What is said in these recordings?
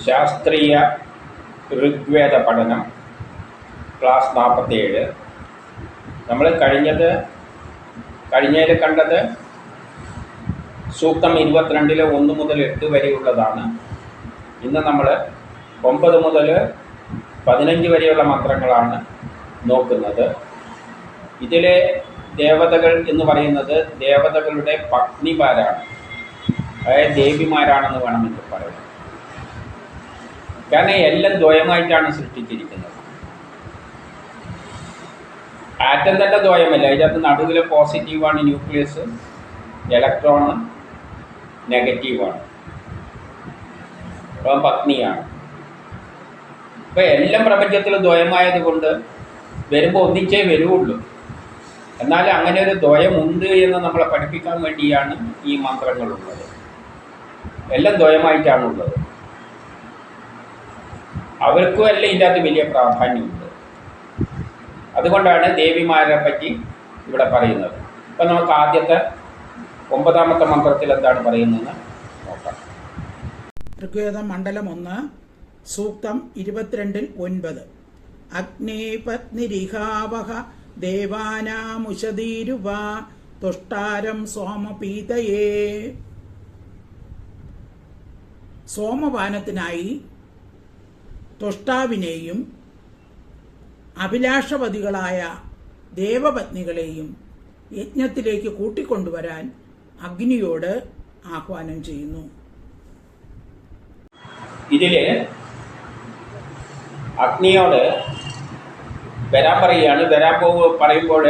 ശാസ്ത്രീയ ഋഗ്വേദ പഠനം ക്ലാസ് 47. നമ്മൾ കഴിഞ്ഞതിൽ കണ്ടത് സൂക്തം 22 1 മുതൽ 8 വരെയുള്ളതാണ്. ഇന്ന് നമ്മൾ 9 മുതൽ 15 വരെയുള്ള മന്ത്രങ്ങളാണ് നോക്കുന്നത്. ഇതിലെ ദേവതകൾ എന്ന് പറയുന്നത് ദേവതകളുടെ പത്നിമാരാണ്, അതായത് ദേവിമാരാണെന്ന് വേണമെങ്കിൽ പറയാം. കാരണം എല്ലാം ദ്വയമായിട്ടാണ് സൃഷ്ടിച്ചിരിക്കുന്നത്. ആറ്റം തന്നെ ദ്വയമല്ല, അതിനകത്ത് നടുവിലെ പോസിറ്റീവാണ് ന്യൂക്ലിയസ്, ഇലക്ട്രോണ് നെഗറ്റീവാണ്, അപ്പം പത്നിയാണ്. അപ്പം എല്ലാം പ്രപഞ്ചത്തിൽ ദ്വയമായത് കൊണ്ട് വരുമ്പോൾ ഒന്നിച്ചേ വരുള്ളൂ. എന്നാൽ അങ്ങനെ ഒരു ദ്വയമുണ്ട് എന്ന് നമ്മളെ പഠിപ്പിക്കാൻ വേണ്ടിയാണ് ഈ മന്ത്രങ്ങളുള്ളത്. എല്ലാം ദ്വയമായിട്ടാണുള്ളത്. അവർക്കും എല്ലാം ഇതിൻ്റെ അകത്ത് വലിയ പ്രാധാന്യമുണ്ട്. അതുകൊണ്ടാണ് ദേവിമാരെ പറ്റി ഇവിടെ പറയുന്നത്. അപ്പം നമുക്ക് ആദ്യത്തെ 9ാമത്തെ മന്ത്രത്തിൽ എന്താണ് പറയുന്നതെന്ന് നോക്കാം. ഋഗ്വേദം മണ്ഡലം 1 സൂക്തം 22-9. അഗ്നേപത്നിരിഹാവഹ ദേവാനാമുഷധീരുവ തുഷ്ടാരം സോമപീതയേ. സോമപാനത്തിനായി തുഷ്ടാവിനെയും അഭിലാഷവതികളായ ദേവപത്നികളെയും യജ്ഞത്തിലേക്ക് കൂട്ടിക്കൊണ്ടുവരാൻ അഗ്നിയോട് ആഹ്വാനം ചെയ്യുന്നു. ഇതിൽ അഗ്നിയോട് വരാൻ പറയുകയാണ്. പറയുമ്പോൾ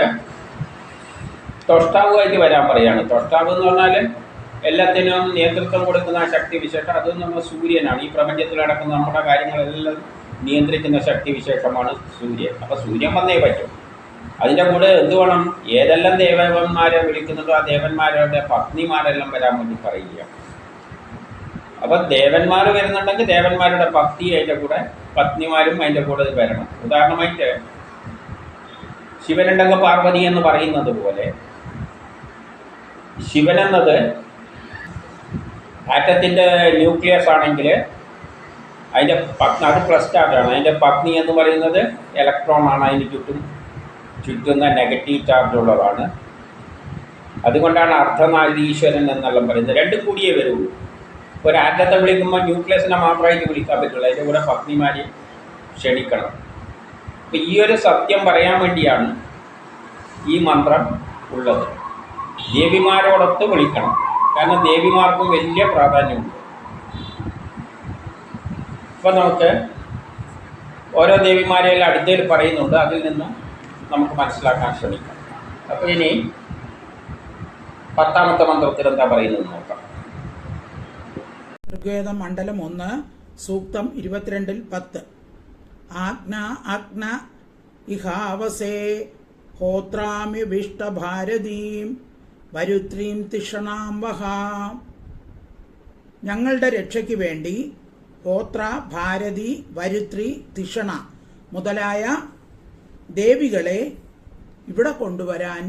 തൊഷ്ടാവുമായിട്ട് വരാൻ പറയുകയാണ്. തൊഷ്ടാവ് എന്ന് പറഞ്ഞാൽ എല്ലാത്തിനും നേതൃത്വം കൊടുക്കുന്ന ശക്തി വിശേഷം. അത് നമ്മൾ സൂര്യനാണ്. ഈ പ്രപഞ്ചത്തിൽ നടക്കുന്ന നമ്മുടെ കാര്യങ്ങളെല്ലാം നിയന്ത്രിക്കുന്ന ശക്തി വിശേഷമാണ് സൂര്യൻ. അപ്പോൾ സൂര്യൻ വന്നേ പറ്റും. അതിൻ്റെ കൂടെ എന്ത് വേണം? ഏതെല്ലാം ദേവന്മാരെ വിളിക്കുന്നുണ്ടോ ആ ദേവന്മാരുടെ പത്നിമാരെല്ലാം വരാൻ വേണ്ടി പറയുക. അപ്പം ദേവന്മാർ വരുന്നുണ്ടെങ്കിൽ ദേവന്മാരുടെ ഭക്തി അതിൻ്റെ കൂടെ പത്നിമാരും അതിൻ്റെ കൂടെ വരണം. ഉദാഹരണമായിട്ട് ശിവനുണ്ടെങ്കിൽ പാർവതി എന്ന് പറയുന്നത് പോലെ ശിവനെന്നത് ആറ്റത്തിൻ്റെ ന്യൂക്ലിയസ് ആണെങ്കിൽ അതിൻ്റെ അത് പ്ലസ് ചാർജാണ്. അതിൻ്റെ പത്നി എന്ന് പറയുന്നത് ഇലക്ട്രോൺ ആണ്. അതിന് ചുറ്റുന്ന നെഗറ്റീവ് ചാർജ് ഉള്ളതാണ്. അതുകൊണ്ടാണ് അർദ്ധനാരീശ്വരൻ എന്നെല്ലാം പറയുന്നത്. രണ്ടും കൂടിയേ വരുള്ളൂ. ഒരു ആറ്റത്തെ വിളിക്കുമ്പോൾ ന്യൂക്ലിയസിനെ മാത്രമായിട്ട് വിളിക്കാൻ പറ്റുള്ളൂ. അതിൻ്റെ കൂടെ പത്നിമാരെ ക്ഷണിക്കണം. അപ്പം ഈ ഒരു സത്യം പറയാൻ വേണ്ടിയാണ് ഈ മന്ത്രം ഉള്ളത്. ദേവിമാരോടൊത്ത് വിളിക്കണം. കാരണം ദേവിമാർക്കും വലിയ പ്രാധാന്യമുണ്ട്. അപ്പം നമുക്ക് ഓരോ ദേവിമാരെയെല്ലാം അടുത്തതിൽ പറയുന്നുണ്ട്. അതിൽ നിന്ന് നമുക്ക് മനസ്സിലാക്കാൻ ശ്രമിക്കാം. അപ്പോൾ ഇനി 10ാമത്തെ മന്ത്രത്തിൽ എന്താ പറയുന്നത് നോക്കാം. ഋഗ്വേദം മണ്ഡലം 1 സൂക്തം 22-10. ആഗ്ന ഇഹാവസേ ഹോത്രാമ്യവിഷ്ടഭാരതീം വരുത്രീം തിഷണാം വഹാം. ഞങ്ങളുടെ രക്ഷയ്ക്ക് വേണ്ടി ഹോത്ര, ഭാരതി, വരുത്രി, തിഷണ മുതലായ ദേവികളെ ഇവിടെ കൊണ്ടുവരാൻ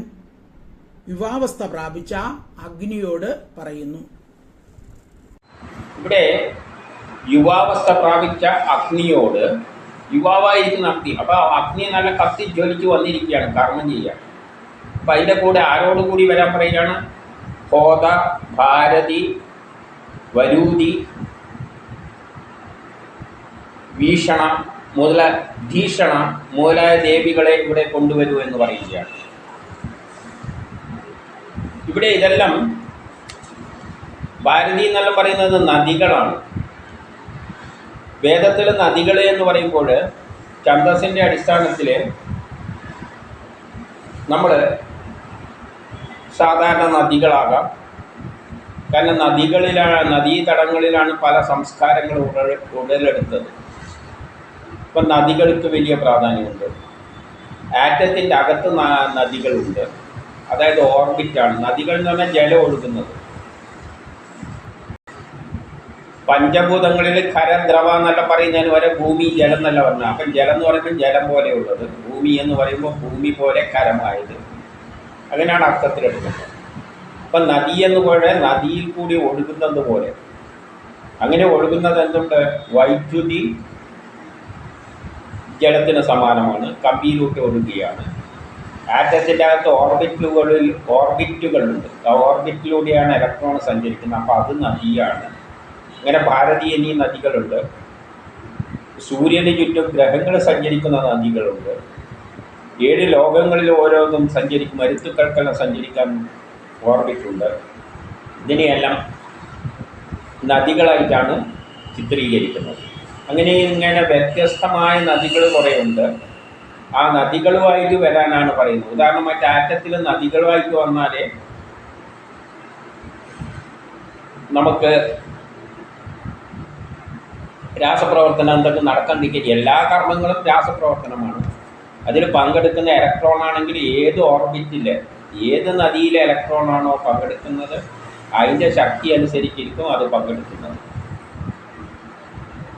യുവാവസ്ഥ പ്രാപിച്ച അഗ്നിയോട് പറയുന്നു. ഇവിടെ യുവാവസ്ഥ പ്രാപിച്ച അഗ്നിയോട്, യുവാവായിരിക്കുന്ന അഗ്നി. അപ്പോൾ അഗ്നി നല്ല കത്തി ജ്വലിച്ച് വന്നിരിക്കുകയാണ് കർമ്മം ചെയ്യാൻ. അപ്പം അതിൻ്റെ കൂടെ ആരോടുകൂടി വരാൻ പറയുകയാണ്? ഹോത, ഭാരതി, വരൂതി, ഭീഷണ മുതലായ ദേവികളെ ഇവിടെ കൊണ്ടുവരൂ എന്ന് പറയുകയാണ്. ഇവിടെ ഇതെല്ലാം ഭാരതി എന്നെല്ലാം പറയുന്നത് നദികളാണ്. വേദത്തിൽ നദികൾ എന്ന് പറയുമ്പോൾ ഛന്ദസ്സിൻ്റെ അടിസ്ഥാനത്തിൽ നമ്മൾ സാധാരണ നദികളാകാം. കാരണം നദീതടങ്ങളിലാണ് പല സംസ്കാരങ്ങൾ ഉടലെടുത്തത്. ഇപ്പം നദികൾക്ക് വലിയ പ്രാധാന്യമുണ്ട്. ആറ്റത്തിൻ്റെ അകത്ത് നദികളുണ്ട്. അതായത് ഓർബിറ്റാണ്. നദികൾ എന്ന് പറഞ്ഞാൽ ജലം ഒഴുകുന്നത്. പഞ്ചഭൂതങ്ങളിൽ ഖര, ദ്രവ എന്നെല്ലാം പറയുന്നതിന് വരെ ഭൂമി, ജലം എന്നല്ല പറഞ്ഞത്. അപ്പം ജലം എന്ന് പറയുമ്പോൾ ജലം പോലെയുള്ളത്, ഭൂമി എന്ന് പറയുമ്പോൾ ഭൂമി പോലെ കരമായത്, അങ്ങനെയാണ് അർത്ഥത്തിലെടുക്കുന്നത്. അപ്പം നദി എന്ന് പോലെ നദിയിൽ കൂടി ഒഴുകുന്നത് പോലെ അങ്ങനെ ഒഴുകുന്നത് എന്തുണ്ട്? വൈദ്യുതി ജലത്തിന് സമാനമാണ്, കമ്പിയിലൂടെ ഒഴുകുകയാണ്. ആറ്റത്തിൻ്റെ അകത്ത് ഓർബിറ്റുകളുണ്ട്. ആ ഓർബിറ്റിലൂടെയാണ് ഇലക്ട്രോൺ സഞ്ചരിക്കുന്നത്. അപ്പോൾ അത് നദിയാണ്. അങ്ങനെ ഭാരതി എന്നീ നദികളുണ്ട്. സൂര്യന് ചുറ്റും ഗ്രഹങ്ങൾ സഞ്ചരിക്കുന്ന നദികളുണ്ട്. 7 ലോകങ്ങളിൽ ഓരോന്നും സഞ്ചരിക്കും. മരുത്തുക്കൾക്കെല്ലാം സഞ്ചരിക്കാൻ ഓർബിറ്റുണ്ട്. ഇതിനെയെല്ലാം നദികളായിട്ടാണ് ചിത്രീകരിക്കുന്നത്. അങ്ങനെ ഇങ്ങനെ വ്യത്യസ്തമായ നദികൾ കുറേ ഉണ്ട്. ആ നദികളുമായിട്ട് വരാനാണ് പറയുന്നത്. ഉദാഹരണമായിട്ട് ആറ്റത്തിൽ നദികളുമായിട്ട് വന്നാൽ നമുക്ക് രാസപ്രവർത്തനം എന്തൊക്കെ നടക്കാണ്ടിരിക്കുക. എല്ലാ കർമ്മങ്ങളും രാസപ്രവർത്തനമാണ്. അതിൽ പങ്കെടുക്കുന്ന ഇലക്ട്രോൺ ആണെങ്കിൽ ഏത് ഓർബിറ്റിൽ ഏത് നദിയിലെ ഇലക്ട്രോൺ ആണോ പങ്കെടുക്കുന്നത് അതിൻ്റെ ശക്തി അനുസരിച്ചിരിക്കും അത് പങ്കെടുക്കുന്നത്.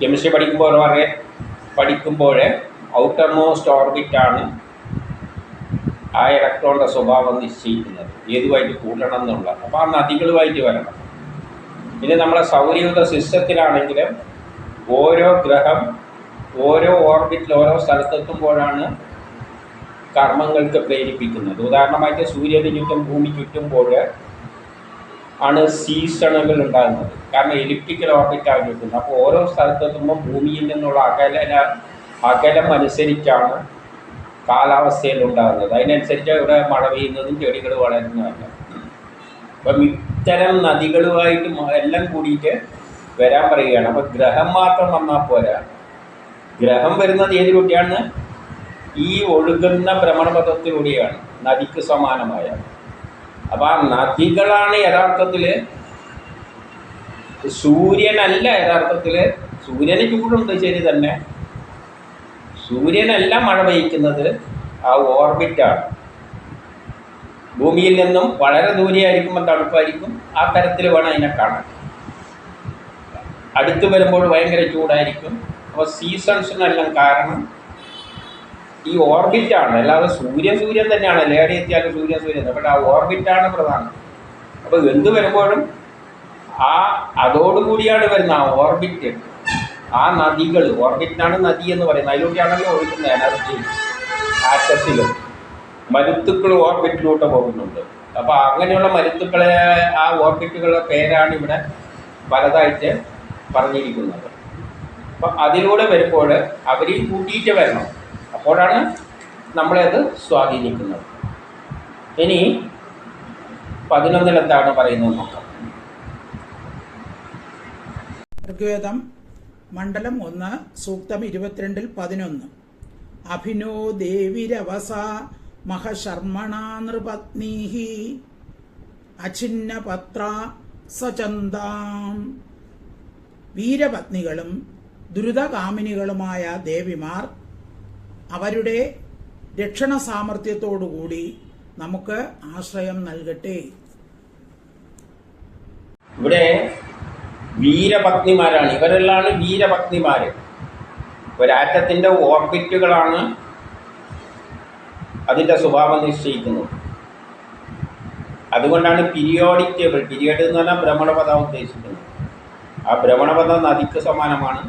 കെമിസ്ട്രി പഠിക്കുമ്പോൾ ഔട്ടർ മോസ്റ്റ് ഓർബിറ്റാണ് ആ ഇലക്ട്രോണിൻ്റെ സ്വഭാവം നിശ്ചയിക്കുന്നത്, ഏതുമായിട്ട് കൂട്ടണം എന്നുള്ളത്. അപ്പോൾ ആ നദികളുമായിട്ട് വരണം. പിന്നെ നമ്മളെ സൗരയൂഥ സിസ്റ്റത്തിലാണെങ്കിൽ ഓരോ ഗ്രഹം ഓരോ ഓർബിറ്റിൽ ഓരോ സ്ഥലത്തെത്തുമ്പോഴാണ് കർമ്മങ്ങൾക്ക് പ്രേരിപ്പിക്കുന്നത്. ഉദാഹരണമായിട്ട് സൂര്യന് ചുറ്റും ഭൂമി ചുറ്റുമ്പോൾ ആണ് സീസണുകൾ ഉണ്ടാകുന്നത്. കാരണം എലിപ്റ്റിക്കൽ ഓർബിറ്റാണ് ചുറ്റുന്നത്. അപ്പോൾ ഓരോ സ്ഥലത്തെത്തുമ്പോൾ ഭൂമിയിൽ നിന്നുള്ള അകലം അനുസരിച്ചാണ് കാലാവസ്ഥയിൽ ഉണ്ടാകുന്നത്. അതിനനുസരിച്ച് ഇവിടെ മഴ പെയ്യുന്നതും ചെടികൾ വളരുന്നതല്ല. അപ്പം ഇത്തരം നദികളുമായിട്ട് എല്ലാം കൂടിയിട്ട് വരാൻ പറയുകയാണ്. അപ്പോൾ ഗ്രഹം മാത്രം വന്നാൽ പോരാ. ഗ്രഹം വരുന്നത് ഏതിലൂടെയാണ്? ഈ ഒഴുകുന്ന ഭ്രമണപഥത്തിലൂടെയാണ്, നദിക്ക് സമാനമായ. അപ്പോൾ ആ നദികളാണ് യഥാർത്ഥത്തിൽ സൂര്യനല്ല. യഥാർത്ഥത്തിൽ സൂര്യന് ചൂടുണ്ട്, ശരി തന്നെ. സൂര്യനല്ല മഴ പെയ്ക്കുന്നത്, ആ ഓർബിറ്റാണ്. ഭൂമിയിൽ നിന്നും വളരെ ദൂരെയായിരിക്കുമ്പോൾ തണുപ്പായിരിക്കും. ആ തരത്തിൽ വേണം അതിനെ കാണാൻ. അടുത്ത് വരുമ്പോൾ ഭയങ്കര ചൂടായിരിക്കും. അപ്പോൾ സീസൺസിനെല്ലാം കാരണം ഈ ഓർബിറ്റാണ്. അല്ലാതെ സൂര്യൻ തന്നെയാണ്. ലേടി എത്തിയാലും സൂര്യൻ. പക്ഷേ ആ ഓർബിറ്റാണ് പ്രധാനം. അപ്പോൾ എന്ത് വരുമ്പോഴും അതോടുകൂടിയാണ് വരുന്നത് ആ ഓർബിറ്റ്. ആ നദികൾ, ഓർബിറ്റിനാണ് നദി എന്ന് പറയുന്നത്. അതിലൂടെയാണല്ലോ ഒഴുകുന്നത് എനർജി. ആറ്റത്തിലും മരുത്തുക്കൾ ഓർബിറ്റിലൂടെ പോകുന്നുണ്ട്. അപ്പോൾ അങ്ങനെയുള്ള മരുത്തുക്കളെ, ആ ഓർബിറ്റുകളുടെ പേരാണ് ഇവിടെ പലതായിട്ട് പറഞ്ഞിരിക്കുന്നത്. അപ്പം അതിലൂടെ വരുമ്പോൾ അവരെയും കൂട്ടിയിട്ട് വരണം. അപ്പോഴാണ് നമ്മളെ അത് സ്വാധീനിക്കുന്നത്. ഇനി 11 എന്താണ് പറയുന്നത് നോക്കാം. ഋഗ്വേദം മണ്ഡലം 1 സൂക്തം 22 11. അഭിനോ ദേവിരവസ മഹശർമ്മണ നൃപത്നീഹി അഛിന്നപത്ര സചന്താം. വീരപത്നികളും ദുരിതകാമിനികളുമായ ദേവിമാർ അവരുടെ രക്ഷണ സാമർഥ്യത്തോടുകൂടി നമുക്ക് ആശ്രയം നൽകട്ടെ. ഇവിടെ വീരപത്നിമാരാണ്. ഇവരെല്ലാം വീരപത്നിമാർ. ഒരാറ്റത്തിൻ്റെ ഓർബിറ്റുകളാണ് അതിൻ്റെ സ്വഭാവം നിശ്ചയിക്കുന്നത്. അതുകൊണ്ടാണ് പീരിയോഡിക് ടേബിൾ, പീരിയഡ് എന്ന് പറഞ്ഞാൽ ഭ്രമണപഥം ഉദ്ദേശിക്കുന്നത്. ആ ഭ്രമണപഥം നദിക്ക് സമാനമാണ്.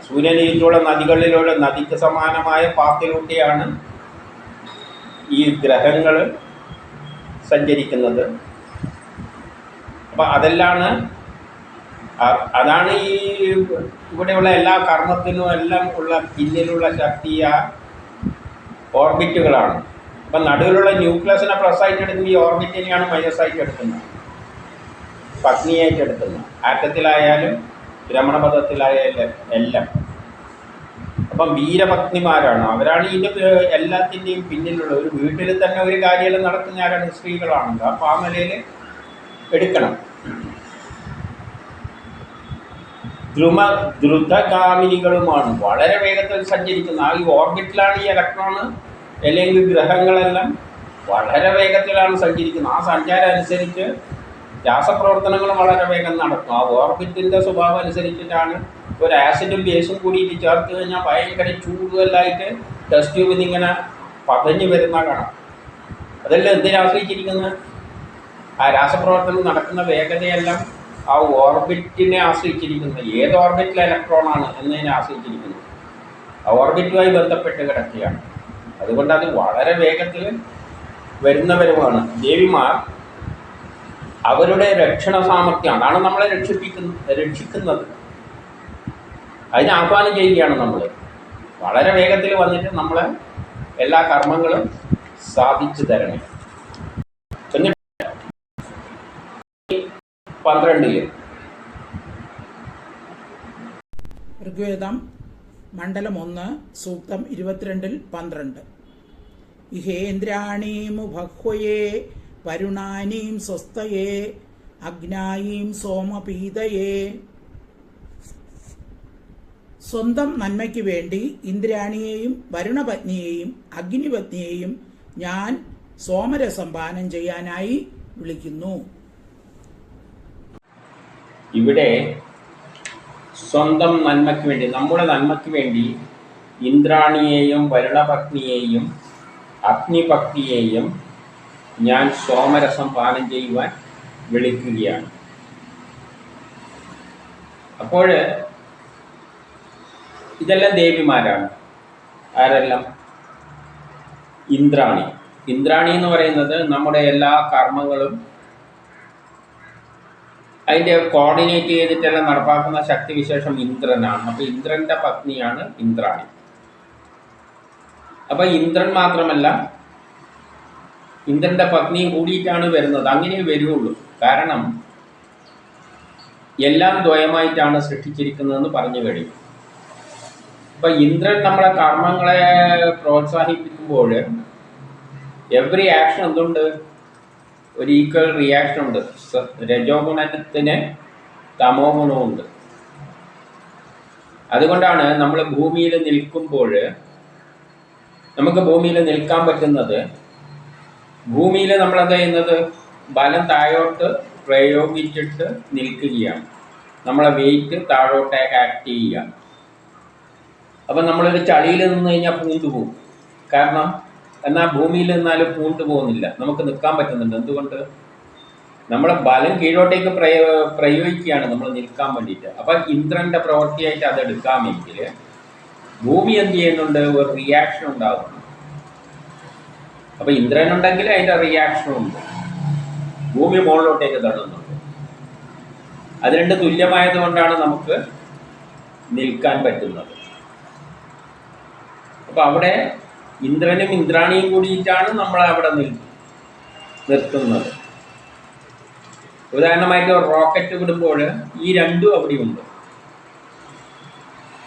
സൂര്യന് ചുറ്റുമുള്ള നദികളിലൂടെ നദിക്ക് സമാനമായ പാത്തിലൂടെയാണ് ഈ ഗ്രഹങ്ങൾ സഞ്ചരിക്കുന്നത്. അപ്പം അതാണ് ഈ ഇവിടെയുള്ള എല്ലാ കർമ്മത്തിനും എല്ലാം ഉള്ള പിന്നിലുള്ള ശക്തി ആ ഓർബിറ്റുകളാണ്. അപ്പം നടുവിലുള്ള ന്യൂക്ലിയസിനെ പ്ലസ് ആയിട്ട് എടുക്കുന്നത് ഈ ഓർബിറ്റിനെയാണ് മൈനസ് ആയിട്ട് എടുക്കുന്നത്, പത്നിയായിട്ട് എടുക്കുന്നത്. ആറ്റത്തിലായാലും ഭ്രമണപഥത്തിലായാലും എല്ലാം. അപ്പം വീരപത്നിമാരാണ്. അവരാണ് ഇതിൻ്റെ എല്ലാത്തിൻ്റെയും പിന്നിലുള്ള. ഒരു വീട്ടിൽ തന്നെ ഒരു കാര്യമെല്ലാം നടത്തുന്ന ആരാണ്? സ്ത്രീകളാണല്ലോ. അപ്പോൾ ആ നിലയിൽ എടുക്കണം. ദ്രുതഗാമിനികളുമാണ്, വളരെ വേഗത്തിൽ സഞ്ചരിക്കുന്ന. ആ ഈ ഓർബിറ്റിലാണ് ഈ ഇലക്ട്രോണ് അല്ലെങ്കിൽ ഗ്രഹങ്ങളെല്ലാം വളരെ വേഗത്തിലാണ് സഞ്ചരിക്കുന്നത്. ആ സഞ്ചാരം അനുസരിച്ച് രാസപ്രവർത്തനങ്ങളും വളരെ വേഗം നടക്കും. ആ ഓർബിറ്റിൻ്റെ സ്വഭാവം അനുസരിച്ചിട്ടാണ് ഒരു ആസിഡും ബേസും കൂടിയിട്ട് ചേർത്ത് കഴിഞ്ഞാൽ ഭയങ്കര ചൂടുകല്ലായിട്ട് ടെസ്റ്റ് ട്യൂബിൽ ഇങ്ങനെ പതഞ്ഞു വരുന്ന കാണാം. അതെല്ലാം എന്തിനെ ആശ്രയിച്ചിരിക്കുന്നത്? ആ രാസപ്രവർത്തനം നടക്കുന്ന വേഗതയെല്ലാം ആ ഓർബിറ്റിനെ ആശ്രയിച്ചിരിക്കുന്നത്. ഏത് ഓർബിറ്റിലെ ഇലക്ട്രോണാണ് എന്നതിനെ ആശ്രയിച്ചിരിക്കുന്നത്. ആ ഓർബിറ്റുമായി ബന്ധപ്പെട്ട് കിടക്കുകയാണ്. അതുകൊണ്ട് അത് വളരെ വേഗത്തിൽ വരുന്നവരുമാണ്. ദേവിമാർ അവരുടെ രക്ഷണ സാമർഥ്യം, അതാണ് നമ്മളെ രക്ഷിക്കുന്നത്. അതിനെ ആഹ്വാനം ചെയ്യുകയാണ് നമ്മൾ. വളരെ വേഗത്തിൽ വന്നിട്ട് നമ്മളെ എല്ലാ കർമ്മങ്ങളും സാധിച്ചു തരണേ. എന്നിട്ട് 12 ഋഗ്വേദം മണ്ഡലം 1 സൂക്തം 22-12 ഇഹേന്ദ്രാണീമുഭഹ്വയേ വരുണാനീം സ്വസ്തയേ അഗ്നായീം സോമപീതയേ. സ്വന്തം നന്മയ്ക്ക് വേണ്ടി ഇന്ദ്രാണിയെയും വരുണപത്നിയെയും അഗ്നിപത്നിയെയും ഞാൻ സോമരസം പാനം ചെയ്യാനായി വിളിക്കുന്നു. ഇവിടെ സ്വന്തം നന്മയ്ക്ക് വേണ്ടി, നമ്മുടെ നന്മയ്ക്ക് വേണ്ടി ഇന്ദ്രാണിയെയും വരുണപത്നിയെയും അഗ്നിപത്നിയെയും ഞാൻ സോമരസം പാനം ചെയ്യുവാൻ വിളിക്കുകയാണ്. അപ്പോൾ ഇതെല്ലാം ദേവിമാരാണ്. ആരെല്ലാം? ഇന്ദ്രാണി. ഇന്ദ്രാണി എന്ന് പറയുന്നത് നമ്മുടെ എല്ലാ കർമ്മങ്ങളും അതിൻ്റെ കോർഡിനേറ്റ് ചെയ്തിട്ടെല്ലാം നടപ്പാക്കുന്ന ശക്തിവിശേഷം ഇന്ദ്രനാണ്. അപ്പോൾ ഇന്ദ്രൻ്റെ പത്നിയാണ് ഇന്ദ്രാണി. അപ്പോൾ ഇന്ദ്രൻ മാത്രമല്ല, ഇന്ദ്രൻ്റെ പത്നിയും കൂടിയിട്ടാണ് വരുന്നത്. അങ്ങനെ വരുള്ളൂ. കാരണം എല്ലാം ദ്വയമായിട്ടാണ് സൃഷ്ടിച്ചിരിക്കുന്നതെന്ന് പറഞ്ഞു കഴിയും. അപ്പം ഇന്ദ്രൻ നമ്മളെ കർമ്മങ്ങളെ പ്രോത്സാഹിപ്പിക്കുമ്പോൾ എവറി ആക്ഷൻ എന്തുണ്ട്? ഒരു ഈക്വൽ റിയാക്ഷൻ ഉണ്ട്. രജോ ഗുണത്തിന് തമോ ഗുണമുണ്ട്. അതുകൊണ്ടാണ് നമ്മൾ ഭൂമിയിൽ നിൽക്കുമ്പോൾ നമുക്ക് ഭൂമിയിൽ നിൽക്കാൻ പറ്റുന്നത്. ഭൂമിയിൽ നമ്മൾ എന്താ ചെയ്യുന്നത്? ബലം താഴോട്ട് പ്രയോഗിച്ചിട്ട് നിൽക്കുകയാണ്. നമ്മളെ വെയിറ്റ് താഴോട്ടേക്ക് ആക്ട് ചെയ്യുകയാണ്. അപ്പം നമ്മളൊരു ചളിയിൽ നിന്ന് കഴിഞ്ഞാൽ പൂണ്ടു പോകും. കാരണം എന്നാൽ ഭൂമിയിൽ നിന്നാലും പൂണ്ടു പോകുന്നില്ല, നമുക്ക് നിൽക്കാൻ പറ്റുന്നുണ്ട്. എന്തുകൊണ്ട്? നമ്മളെ ബലം കീഴോട്ടേക്ക് പ്രയോഗിക്കുകയാണ് നമ്മൾ നിൽക്കാൻ വേണ്ടിയിട്ട്. അപ്പം ഇന്ദ്രൻ്റെ പ്രവൃത്തിയായിട്ട് അത് എടുക്കാമെങ്കിൽ ഭൂമി എന്ത് ചെയ്യുന്നുണ്ട്? ഒരു റിയാക്ഷൻ ഉണ്ടാകുന്നു. അപ്പം ഇന്ദ്രനുണ്ടെങ്കിൽ അതിൻ്റെ റിയാക്ഷനും ഉണ്ട്. ഭൂമി മുകളിലോട്ടേക്ക് തള്ളുന്നുണ്ട്. അത് രണ്ട് തുല്യമായത് കൊണ്ടാണ് നമുക്ക് നിൽക്കാൻ പറ്റുന്നത്. അപ്പം അവിടെ ഇന്ദ്രനും ഇന്ദ്രാണിയും കൂടിയിട്ടാണ് നമ്മളെ അവിടെ നിർത്തുന്നത്. ഉദാഹരണമായിട്ട് ഒരു റോക്കറ്റ് വിടുമ്പോൾ ഈ രണ്ടും അവിടെയുണ്ട്.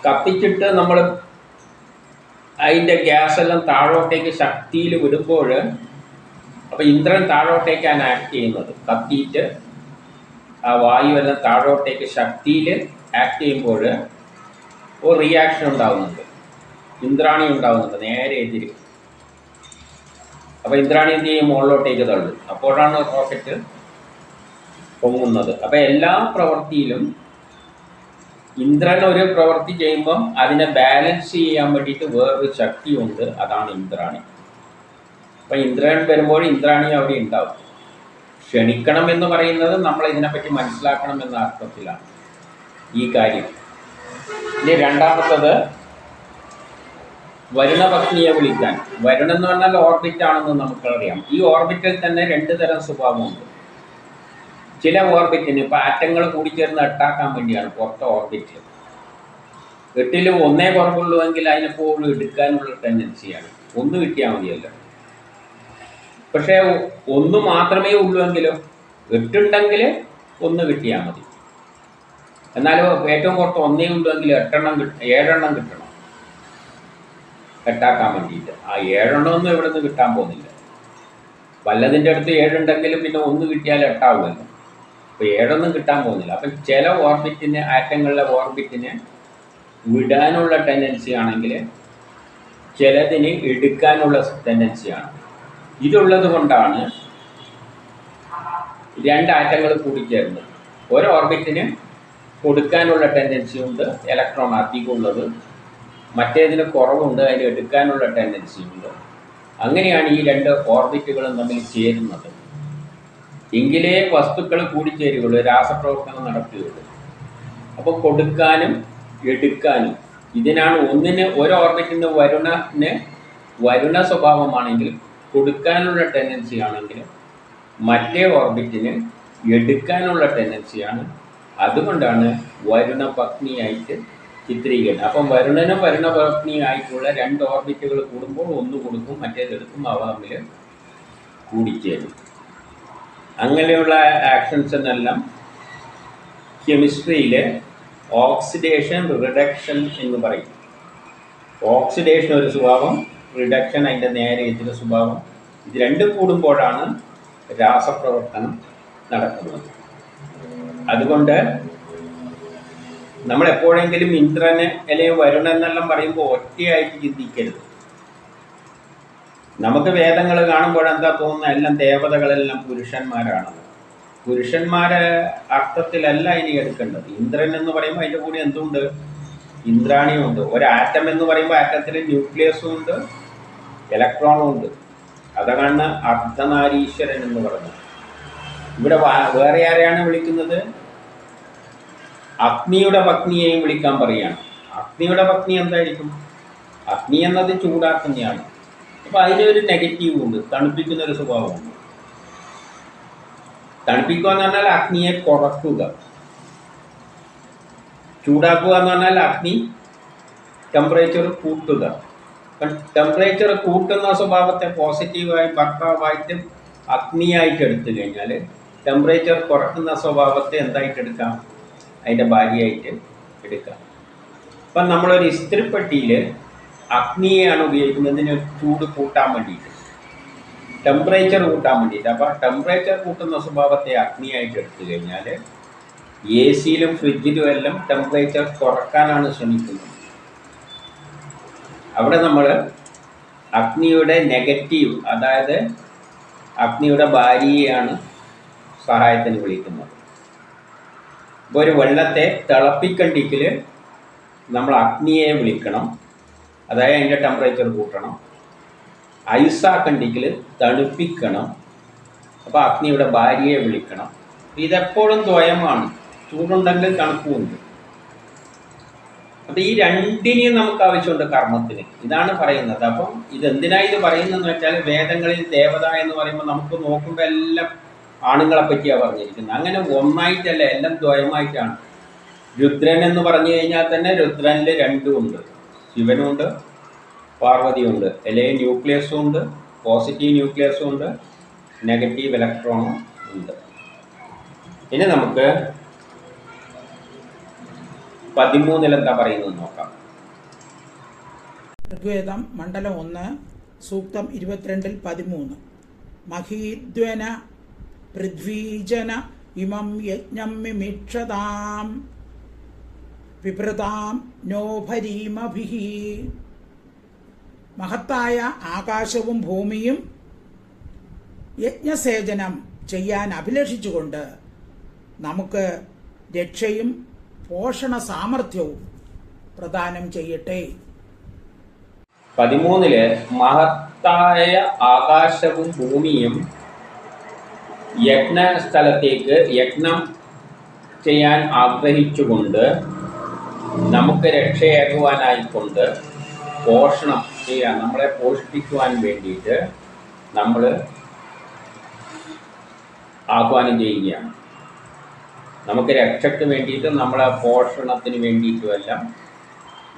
കത്തിച്ചിട്ട് നമ്മൾ അതിൻ്റെ ഗ്യാസ് എല്ലാം താഴോട്ടേക്ക് ശക്തിയിൽ വിടുമ്പോൾ അപ്പോൾ ഇന്ദ്രൻ താഴോട്ടേക്കാണ് ആക്ട് ചെയ്യുന്നത്. കത്തിയിട്ട് ആ വായുവെല്ലാം താഴോട്ടേക്ക് ശക്തിയിൽ ആക്ട് ചെയ്യുമ്പോൾ ഒരു റിയാക്ഷൻ ഉണ്ടാകുന്നുണ്ട്. ഇന്ദ്രാണി ഉണ്ടാകുന്നുണ്ട്, നേരെ എതിര്. അപ്പോൾ ഇന്ദ്രാണി എന്ത് ചെയ്യും? മുകളിലോട്ടേക്ക് തള്ളും. അപ്പോഴാണ് റോക്കറ്റ് പൊങ്ങുന്നത്. അപ്പോൾ എല്ലാ പ്രവൃത്തിയിലും ഇന്ദ്രൻ ഒരു പ്രവൃത്തി ചെയ്യുമ്പം അതിനെ ബാലൻസ് ചെയ്യാൻ വേണ്ടിയിട്ട് വേറൊരു ശക്തിയുണ്ട്. അതാണ് ഇന്ദ്രാണി. അപ്പം ഇന്ദ്രൻ വരുമ്പോൾ ഇന്ദ്രാണി അവിടെ ഉണ്ടാവും. ക്ഷണിക്കണം എന്ന് പറയുന്നത് നമ്മൾ ഇതിനെപ്പറ്റി മനസ്സിലാക്കണം എന്ന അർത്ഥത്തിലാണ് ഈ കാര്യം. ഇനി രണ്ടാമത്തത് വരുണപത്നിയെ വിളിക്കാൻ. വരുൺ എന്ന് പറഞ്ഞാൽ ഓർബിറ്റ് ആണെന്ന് നമുക്കറിയാം. ഈ ഓർബിറ്റിൽ തന്നെ 2 തരം സ്വഭാവമുണ്ട്. ചില ഓർബിറ്റിന് ഇപ്പോൾ ആറ്റങ്ങൾ കൂടിച്ചേർന്ന് 8 ആക്കാൻ വേണ്ടിയാണ് പുറത്തെ ഓർബിറ്റ്. 8 ഒന്നേ കുറവുള്ളൂ എങ്കിൽ അതിനെപ്പോഴും എടുക്കാനുള്ള ടെൻഡൻസിയാണ്. 1 കിട്ടിയാൽ മതിയല്ലോ. പക്ഷേ 1 മാത്രമേ ഉള്ളൂ എങ്കിലോ 8 ഉണ്ടെങ്കിൽ 1 കിട്ടിയാൽ മതി. എന്നാലും ഏറ്റവും പുറത്ത് 1 ഉള്ളൂ എങ്കിൽ 7 എണ്ണം കിട്ടണം 8 ആക്കാൻ വേണ്ടിയിട്ട്. ആ 7 എണ്ണമൊന്നും ഇവിടെ നിന്ന് കിട്ടാൻ പോകുന്നില്ല. വല്ലതിൻ്റെ അടുത്ത് 7 ഉണ്ടെങ്കിലും പിന്നെ 1 കിട്ടിയാൽ 8 ആവുമല്ലോ. അപ്പോൾ 7 ഒന്നും കിട്ടാൻ പോകുന്നില്ല. അപ്പം ചില ഓർബിറ്റിന്, ആറ്റങ്ങളിലെ ഓർബിറ്റിന് വിടാനുള്ള ടെൻഡൻസി ആണെങ്കിൽ ചിലതിന് എടുക്കാനുള്ള ടെൻഡൻസിയാണ്. ഇതുള്ളത് കൊണ്ടാണ് 2 ആറ്റങ്ങൾ കൂടിച്ചേർന്നത്. ഒരു ഓർബിറ്റിന് കൊടുക്കാനുള്ള ടെൻഡൻസി ഉണ്ട്, ഇലക്ട്രോൺ അധികമുള്ളത്. മറ്റേതിന് കുറവുണ്ട്, അതിന് എടുക്കാനുള്ള ടെൻഡൻസി ഉണ്ട്. അങ്ങനെയാണ് ഈ 2 ഓർബിറ്റുകളും തമ്മിൽ ചേരുന്നത്. എങ്കിലേ വസ്തുക്കൾ കൂടിച്ചേരുകയുള്ളൂ, രാസപ്രവർത്തനം നടക്കുകയുള്ളൂ. അപ്പോൾ കൊടുക്കാനും എടുക്കാനും ഇതിനാണ് ഒന്നിന് ഒരു ഓർബിറ്റിൽ നിന്ന് വരുണ സ്വഭാവമാണെങ്കിൽ കൊടുക്കാനുള്ള ടെൻഡൻസി ആണെങ്കിൽ മറ്റേ ഓർബിറ്റിന് എടുക്കാനുള്ള ടെൻഡൻസിയാണ്. അതുകൊണ്ടാണ് വരുണ പത്നിയായിട്ട് ചിത്രീകരണം. അപ്പം വരുണനും വരുണ പത്നിയായിട്ടുള്ള 2 ഓർബിറ്റുകൾ കൂടുമ്പോൾ ഒന്ന് കൊടുക്കും, മറ്റേതെടുക്കും, അവ തമ്മിൽ കൂടിച്ചേരും. അങ്ങനെയുള്ള ആക്ഷൻസ് എന്നെല്ലാം കെമിസ്ട്രിയിൽ ഓക്സിഡേഷൻ റിഡക്ഷൻ എന്ന് പറയും. ഓക്സിഡേഷൻ ഒരു സ്വഭാവം, റിഡക്ഷൻ അതിൻ്റെ നേരെ എതിരെ സ്വഭാവം. ഇത് രണ്ടും കൂടുമ്പോഴാണ് രാസപ്രവർത്തനം നടക്കുന്നത്. അതുകൊണ്ട് നമ്മൾ എപ്പോഴെങ്കിലും ഇന്ദ്രനെ അല്ലെങ്കിൽ വരുണൻ എന്നെല്ലാം പറയുമ്പോൾ ഒറ്റയായിട്ട് ചിന്തിക്കരുത്. നമുക്ക് വേദങ്ങൾ കാണുമ്പോൾ എന്താ തോന്നുന്നത്, എല്ലാം ദേവതകളെല്ലാം പുരുഷന്മാരാണ്. പുരുഷന്മാരെ അർത്ഥത്തിലല്ല ഇനി എടുക്കേണ്ടത്. ഇന്ദ്രൻ എന്ന് പറയുമ്പോൾ അതിൻ്റെ കൂടെ എന്തുണ്ട്, ഇന്ദ്രാണിയും ഉണ്ട്. ഒരു ആറ്റം എന്ന് പറയുമ്പോൾ ആറ്റത്തിൽ ന്യൂക്ലിയസും ഉണ്ട്, ഇലക്ട്രോണും ഉണ്ട്. അതാണ് അർദ്ധനാരീശ്വരൻ എന്ന് പറയുന്നത്. ഇവിടെ വേറെ ആരെയാണ് വിളിക്കുന്നത്, അഗ്നിയുടെ പത്നിയെയും വിളിക്കാൻ പറയുകയാണ്. അഗ്നിയുടെ പത്നി എന്തായിരിക്കും, അഗ്നി എന്നത് ചൂടാക്കുന്നതാണ്. അപ്പോൾ അതിനൊരു നെഗറ്റീവ് ഉണ്ട്, തണുപ്പിക്കുന്ന ഒരു സ്വഭാവമുണ്ട്. തണുപ്പിക്കുക എന്ന് പറഞ്ഞാൽ അഗ്നിയെ കുറക്കുക, ചൂടാക്കുക എന്ന് പറഞ്ഞാൽ അഗ്നി ടെമ്പറേച്ചർ കൂട്ടുക. അപ്പം ടെമ്പറേച്ചർ കൂട്ടുന്ന സ്വഭാവത്തെ പോസിറ്റീവായി ഭർത്താവായിട്ട് അഗ്നിയായിട്ട് എടുത്തു കഴിഞ്ഞാൽ ടെമ്പറേച്ചർ കുറക്കുന്ന സ്വഭാവത്തെ എന്തായിട്ട് എടുക്കാം, അതിൻ്റെ ഭാര്യയായിട്ട് എടുക്കാം. അപ്പം നമ്മളൊരു ഇസ്തിരിപ്പെട്ടിയിൽ അഗ്നിയെയാണ് ഉപയോഗിക്കുന്നതിന് ചൂട് കൂട്ടാൻ വേണ്ടിയിട്ട്, ടെമ്പറേച്ചർ കൂട്ടാൻ വേണ്ടിയിട്ട്. അപ്പോൾ ടെമ്പറേച്ചർ കൂട്ടുന്ന സ്വഭാവത്തെ അഗ്നിയായിട്ട് എടുത്തു കഴിഞ്ഞാൽ എ സിയിലും ഫ്രിഡ്ജിലും എല്ലാം ടെമ്പറേച്ചർ കുറക്കാനാണ് ശ്രമിക്കുന്നത്. അവിടെ നമ്മൾ അഗ്നിയുടെ നെഗറ്റീവ്, അതായത് അഗ്നിയുടെ ഭാര്യയെയാണ് സഹായത്തിന് വിളിക്കുന്നത്. ഇപ്പോൾ ഒരു വെള്ളത്തെ തിളപ്പിക്കണ്ടെങ്കിൽ നമ്മൾ അഗ്നിയെ വിളിക്കണം, അതായത് അതിൻ്റെ ടെമ്പറേച്ചർ കൂട്ടണം. ഐസാക്കണ്ടെങ്കിൽ തണുപ്പിക്കണം, അപ്പോൾ അഗ്നിയുടെ ഭാര്യയെ വിളിക്കണം. ഇതെപ്പോഴും ദ്വയമാണ്, ചൂടുണ്ടെങ്കിൽ തണുപ്പുമുണ്ട്. അപ്പം ഈ രണ്ടിനെയും നമുക്ക് ആവശ്യമുണ്ട് കർമ്മത്തിന്. ഇതാണ് പറയുന്നത്. അപ്പം ഇതെന്തിനാണ് ഇത് പറയുന്നതെന്ന് വെച്ചാൽ വേദങ്ങളിൽ ദേവത എന്ന് പറയുമ്പോൾ നമുക്ക് നോക്കുമ്പോൾ എല്ലാം ആണുങ്ങളെ പറ്റിയാണ് പറഞ്ഞിരിക്കുന്നത്. അങ്ങനെ ഒന്നായിട്ടല്ല, എല്ലാം ദ്വയമായിട്ടാണ്. രുദ്രൻ എന്ന് പറഞ്ഞു കഴിഞ്ഞാൽ തന്നെ രുദ്രനിൽ രണ്ടും ഉണ്ട്, ശിവനുണ്ട് പാർവതിയുണ്ട്. അല്ലെങ്കിൽ ന്യൂക്ലിയസും ഉണ്ട്, പോസിറ്റീവ് ന്യൂക്ലിയസും ഉണ്ട്, നെഗറ്റീവ് ഇലക്ട്രോണും ഉണ്ട്. ഇനി നമുക്ക് 13 എന്താ പറയുന്നത് നോക്കാം. ഋഗ്വേദം മണ്ഡലം 1 സൂക്തം 22-13. മഹീദ്വന പൃഥ്വീജന ഇമം യജ്ഞം മിമിക്ഷതാം വിഭൃതാം നോഭരീമഭിഃ. മഹത്തായ ആകാശവും ഭൂമിയും യജ്ഞസേചനം ചെയ്യാൻ അഭിലഷിച്ചുകൊണ്ട് നമുക്ക് രക്ഷയും പോഷണ സാമർഥ്യവും പ്രദാനം ചെയ്യട്ടെ. 13 മഹത്തായ ആകാശവും ഭൂമിയും യജ്ഞസ്ഥലത്തേക്ക് യജ്ഞം ചെയ്യാൻ ആഗ്രഹിച്ചുകൊണ്ട് നമുക്ക് രക്ഷയാകുവാനായിക്കൊണ്ട് പോഷണം ചെയ്യാൻ, നമ്മളെ പോഷിപ്പിക്കുവാൻ വേണ്ടിയിട്ട് നമ്മൾ ആഹ്വാനം ചെയ്യുകയാണ്. നമുക്ക് രക്ഷയ്ക്ക് വേണ്ടിയിട്ട്, നമ്മളെ പോഷണത്തിന് വേണ്ടിയിട്ടുമെല്ലാം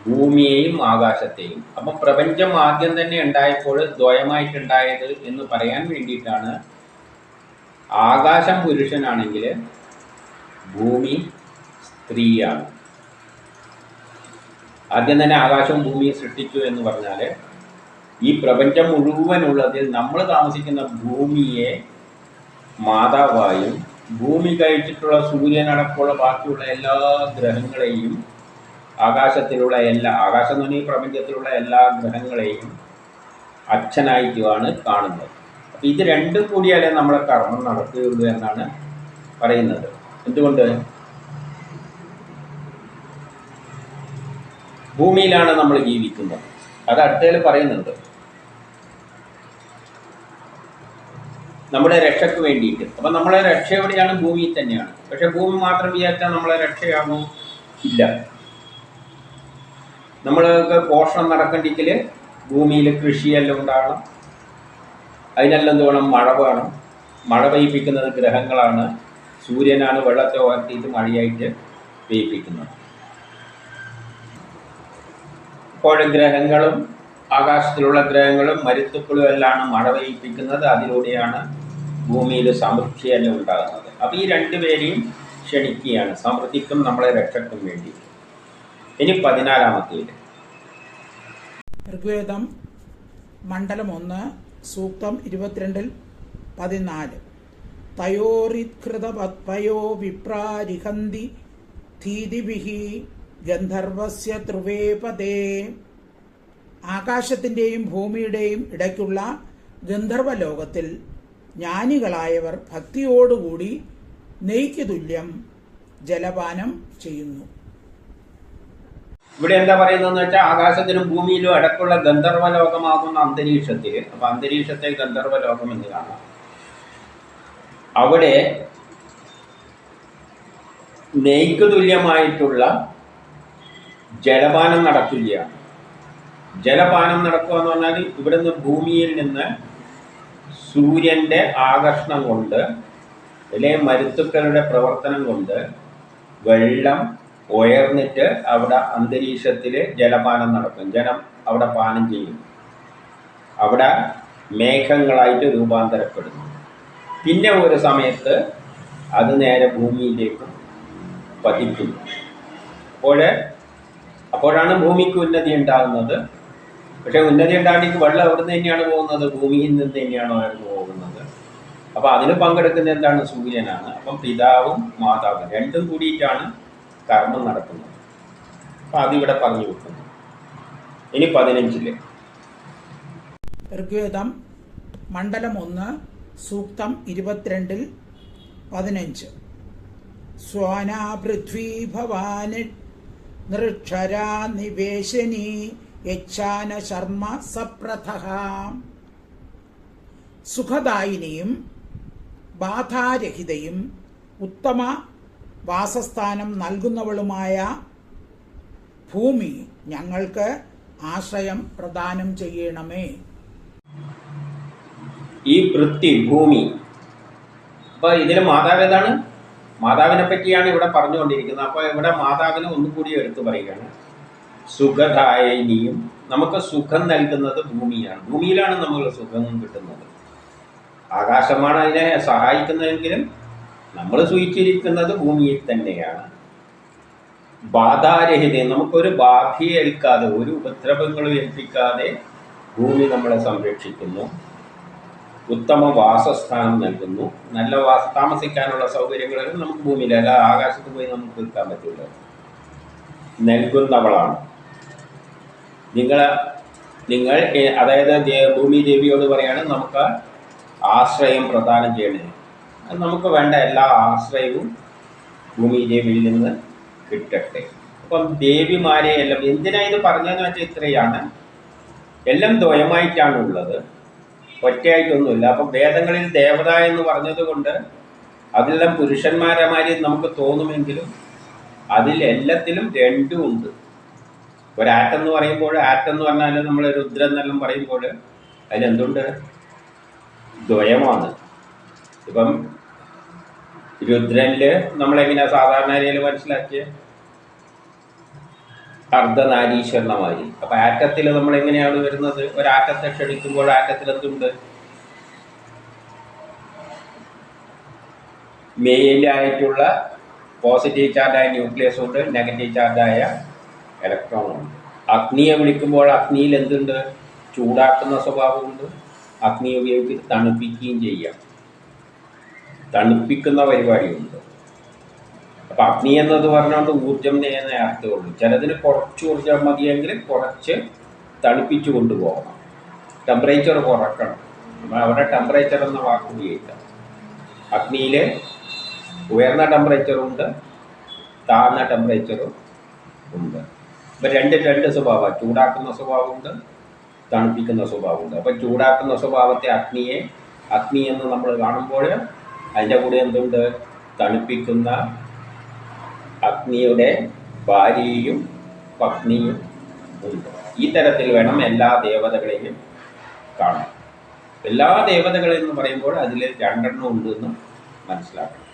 ഭൂമിയെയും ആകാശത്തെയും. അപ്പം പ്രപഞ്ചം ആദ്യം തന്നെ ഉണ്ടായപ്പോൾ ദ്വയമായിട്ടുണ്ടായത് എന്ന് പറയാൻ വേണ്ടിയിട്ടാണ് ആകാശം പുരുഷനാണെങ്കിൽ ഭൂമി സ്ത്രീയാണ്. ആദ്യം തന്നെ ആകാശവും ഭൂമിയെ സൃഷ്ടിച്ചു എന്ന് പറഞ്ഞാൽ ഈ പ്രപഞ്ചം മുഴുവനുള്ളതിൽ നമ്മൾ താമസിക്കുന്ന ഭൂമിയെ മാതാവായും ഭൂമി കഴിച്ചിട്ടുള്ള സൂര്യനടക്കമുള്ള ബാക്കിയുള്ള എല്ലാ ഗ്രഹങ്ങളെയും ആകാശത്തിലുള്ള ആകാശം എന്ന് പറഞ്ഞാൽ ഈ പ്രപഞ്ചത്തിലുള്ള എല്ലാ ഗ്രഹങ്ങളെയും അച്ഛനായിട്ടുമാണ് കാണുന്നത്. അപ്പം ഇത് രണ്ടും കൂടിയാലേ നമ്മളെ കർമ്മം നടക്കുകയുള്ളൂ എന്നാണ് പറയുന്നത്. എന്തുകൊണ്ട്? ഭൂമിയിലാണ് നമ്മൾ ജീവിക്കുന്നത്. അത് അടുത്തതിൽ പറയുന്നുണ്ട്. നമ്മുടെ രക്ഷയ്ക്ക് വേണ്ടിയിട്ട്. അപ്പം നമ്മളെ രക്ഷ എവിടെയാണ്? ഭൂമിയിൽ തന്നെയാണ്. പക്ഷെ ഭൂമി മാത്രം വിചാരിച്ചാൽ നമ്മളെ രക്ഷയാണോ? ഇല്ല. നമ്മൾക്ക് പോഷണം നടക്കണ്ടെങ്കിൽ ഭൂമിയിൽ കൃഷിയെല്ലാം ഉണ്ടാകണം. അതിനെല്ലാം എന്ത് വേണം? മഴ വേണം. മഴ പെയ്യിപ്പിക്കുന്നത് ഗ്രഹങ്ങളാണ്. സൂര്യനാണ് വെള്ളത്തെ ഉയർത്തിയിട്ട് മഴയായിട്ട് പെയ്യിപ്പിക്കുന്നത്. അപ്പോൾ ഗ്രഹങ്ങളും ആകാശത്തിലുള്ള ഗ്രഹങ്ങളും മരുത്തുക്കളും എല്ലാം മഴ പെയ്യിപ്പിക്കുന്നത്. അതിലൂടെയാണ് ഭൂമിയിൽ സമൃദ്ധിയെല്ലാം ഉണ്ടാകുന്നത്. അപ്പോൾ ഈ രണ്ടുപേരെയും ക്ഷണിക്കുകയാണ്, സമൃദ്ധിക്കും നമ്മളെ രക്ഷയ്ക്കും വേണ്ടി. ഇനി 14-ാമത്തേത് ഋഗ്വേദം മണ്ഡലം 1 സൂക്തം 22-14. തയോരിത്കൃതപത്പയോ വിപ്രാരിഹന്തി ധീതിഭിഹി ഗന്ധർവസ്യ ധ്രുവേപദേ. ആകാശത്തിൻ്റെയും ഭൂമിയുടെയും ഇടയ്ക്കുള്ള ഗന്ധർവലോകത്തിൽ ജ്ഞാനികളായവർ ഭക്തിയോടുകൂടി നെയ്ക്ക് തുല്യം ജലപാനം ചെയ്യുന്നു. ഇവിടെ എന്താ പറയുന്നതെന്ന് വെച്ചാൽ, ആകാശത്തിനും ഭൂമിയിലും ഇടയ്ക്കുള്ള ഗന്ധർവലോകമാകുന്ന അന്തരീക്ഷത്തിൽ, അപ്പം അന്തരീക്ഷത്തെ ഗന്ധർവലോകം എന്ന് കാണാം. അവിടെ നെയ്ക്ക് തുല്യമായിട്ടുള്ള ജലപാനം നടക്കുകയാണ്. ജലപാനം നടക്കുക എന്ന് പറഞ്ഞാൽ, ഇവിടുന്ന് ഭൂമിയിൽ നിന്ന് സൂര്യൻ്റെ ആകർഷണം കൊണ്ട് അല്ലെങ്കിൽ മരുത്തുക്കളുടെ പ്രവർത്തനം കൊണ്ട് വെള്ളം ഉയർന്നിട്ട് അവിടെ അന്തരീക്ഷത്തിൽ ജലപാനം നടക്കും. ജലം അവിടെ പാനം ചെയ്യും. അവിടെ മേഘങ്ങളായിട്ട് രൂപാന്തരപ്പെടുന്നു. പിന്നെ ഒരു സമയത്ത് അത് നേരെ ഭൂമിയിലേക്ക് പതിക്കുന്നു. അപ്പോഴാണ് ഭൂമിക്ക് ഉന്നതി ഉണ്ടാകുന്നത്. പക്ഷേ ഉന്നതി ഉണ്ടാകണമെങ്കിൽ വെള്ളം എവിടെ നിന്ന് തന്നെയാണ് പോകുന്നത്? ഭൂമിയിൽ നിന്ന് തന്നെയാണ് ഉയർന്നു പോകുന്നത്. അപ്പോൾ അതിന് പങ്കെടുക്കുന്ന എന്താണ്? സൂര്യനാണ്. അപ്പം പിതാവും മാതാവും രണ്ടും കൂടിയിട്ടാണ് കർമ്മം നടക്കുന്നത്. അപ്പം അതിവിടെ പറഞ്ഞു വെക്കുന്നു. ഇനി 15 ഋഗ്വേദം മണ്ഡലം 1 സൂക്തം 22-15. സ്വാനാ പൃഥ്വീ ഭവാനി നൃക്ഷരാ നിവേശനി യച്ഛാന ശർമ്മ സപ്രഥഃ. സുഖദായിനിയും ബാധാരഹിതയും ഉത്തമ വാസസ്ഥാനം നൽകുന്നവളുമായ ഭൂമി ഞങ്ങൾക്ക് ആശ്രയം പ്രദാനം ചെയ്യണമേ. ഈ പൃഥ്വി, ഭൂമി. അപ്പോൾ ഇതിൽ മാതാവ് ഏതാണ്? മാതാവിനെ പറ്റിയാണ് ഇവിടെ പറഞ്ഞുകൊണ്ടിരിക്കുന്നത്. അപ്പോൾ ഇവിടെ മാതാവിനെ ഒന്നുകൂടി എടുത്തു പറയുകയാണ്. സുഖദായിനിയും, നമുക്ക് സുഖം നൽകുന്നത് ഭൂമിയാണ്. ഭൂമിയിലാണ് നമ്മൾ സുഖം കിട്ടുന്നത്. ആകാശമാണ് അതിനെ സഹായിക്കുന്നതെങ്കിലും നമ്മൾ സൂചിച്ചിരിക്കുന്നത് ഭൂമിയിൽ തന്നെയാണ്. ബാധാരഹിത, നമുക്കൊരു ബാധയെ ഏൽക്കാതെ, ഒരു ഉപദ്രവങ്ങളും ഏൽപ്പിക്കാതെ ഭൂമി നമ്മളെ സംരക്ഷിക്കുന്നു. ഉത്തമ വാസസ്ഥാനം നൽകുന്നു. നല്ല താമസിക്കാനുള്ള സൗകര്യങ്ങളെല്ലാം നമുക്ക് ഭൂമിയിൽ, അല്ല ആകാശത്ത് പോയി നമുക്ക് നിൽക്കാൻ പറ്റില്ല, നൽകുന്നവളാണ്. നിങ്ങൾ അതായത് ഭൂമി ദേവിയോട് പറയാണ് നമുക്ക് ആശ്രയം പ്രദാനം ചെയ്യണേ. അത് നമുക്ക് വേണ്ട എല്ലാ ആശ്രയവും ഭൂമി ദേവിയിൽ നിന്ന് കിട്ടട്ടെ. അപ്പം ദേവിമാരെ എല്ലാം എന്തിനാ ഇത് പറഞ്ഞതെന്ന് വെച്ചാൽ ഇത്രയാണ്. എല്ലാം ദ്വയമായിട്ടാണ് ഉള്ളത്, ഒറ്റയായിട്ടൊന്നുമില്ല. അപ്പം വേദങ്ങളിൽ ദേവത എന്ന് പറഞ്ഞത് കൊണ്ട് അതെല്ലാം പുരുഷന്മാരമാരി നമുക്ക് തോന്നുമെങ്കിലും അതിൽ എല്ലാത്തിലും രണ്ടും ഉണ്ട്. ഒരാറ്റം എന്ന് പറയുമ്പോൾ, ആറ്റം എന്ന് പറഞ്ഞാൽ നമ്മൾ രുദ്രൻ എന്നെല്ലാം പറയുമ്പോൾ അതിലെന്തുണ്ട്? ദ്വയമാണ്. ഇപ്പം രുദ്രനിൽ നമ്മളെങ്ങനെയാണ് സാധാരണ രീതിയിൽ മനസ്സിലാക്കിയ അർദ്ധനാരീശ്വരണമായി. അപ്പം ആറ്റത്തിൽ നമ്മളെങ്ങനെയാണ് വരുന്നത്? ഒരാറ്റത്തെ ക്ഷണിക്കുമ്പോൾ ആറ്റത്തിൽ എന്തുണ്ട്? മെയിലായിട്ടുള്ള പോസിറ്റീവ് ചാർജായ ന്യൂക്ലിയസ് ഉണ്ട്, നെഗറ്റീവ് ചാർജായ ഇലക്ട്രോണുണ്ട്. അഗ്നിയെ വിളിക്കുമ്പോൾ അഗ്നിയിൽ എന്തുണ്ട്? ചൂടാക്കുന്ന സ്വഭാവമുണ്ട്. അഗ്നി ഉപയോഗിച്ച് തണുപ്പിക്കുകയും ചെയ്യാം, തണുപ്പിക്കുന്ന പരിപാടിയുണ്ട്. അപ്പം അഗ്നി എന്നത് പറഞ്ഞുകൊണ്ട് ഊർജം ചെയ്യുന്ന അർത്ഥമുള്ളൂ. ചിലതിന് കുറച്ച് ഊർജം മതിയെങ്കിൽ കുറച്ച് തണുപ്പിച്ചു കൊണ്ടുപോകണം, ടെമ്പറേച്ചർ കുറക്കണം. അവിടെ ടെമ്പറേച്ചർ എന്ന വാക്ക് ഉപയോഗിക്കാം. അഗ്നിയിൽ ഉയർന്ന ടെമ്പറേച്ചറുണ്ട്, താഴ്ന്ന ടെമ്പറേച്ചറും ഉണ്ട്. ഇപ്പം രണ്ട് സ്വഭാവം, ചൂടാക്കുന്ന സ്വഭാവമുണ്ട്, തണുപ്പിക്കുന്ന സ്വഭാവമുണ്ട്. അപ്പം ചൂടാക്കുന്ന സ്വഭാവത്തെ അഗ്നിയെ അഗ്നി എന്ന് നമ്മൾ കാണുമ്പോൾ അതിൻ്റെ കൂടെ എന്തുണ്ട്? തണുപ്പിക്കുന്ന അഗ്നിയുടെ ഭാര്യയും പത്നിയും ഉണ്ട്. ഈ തരത്തിൽ വേണം എല്ലാ ദേവതകളെയും കാണാൻ. എല്ലാ ദേവതകളെന്ന് പറയുമ്പോൾ അതിൽ 2 ഉണ്ടെന്ന് മനസ്സിലാക്കണം.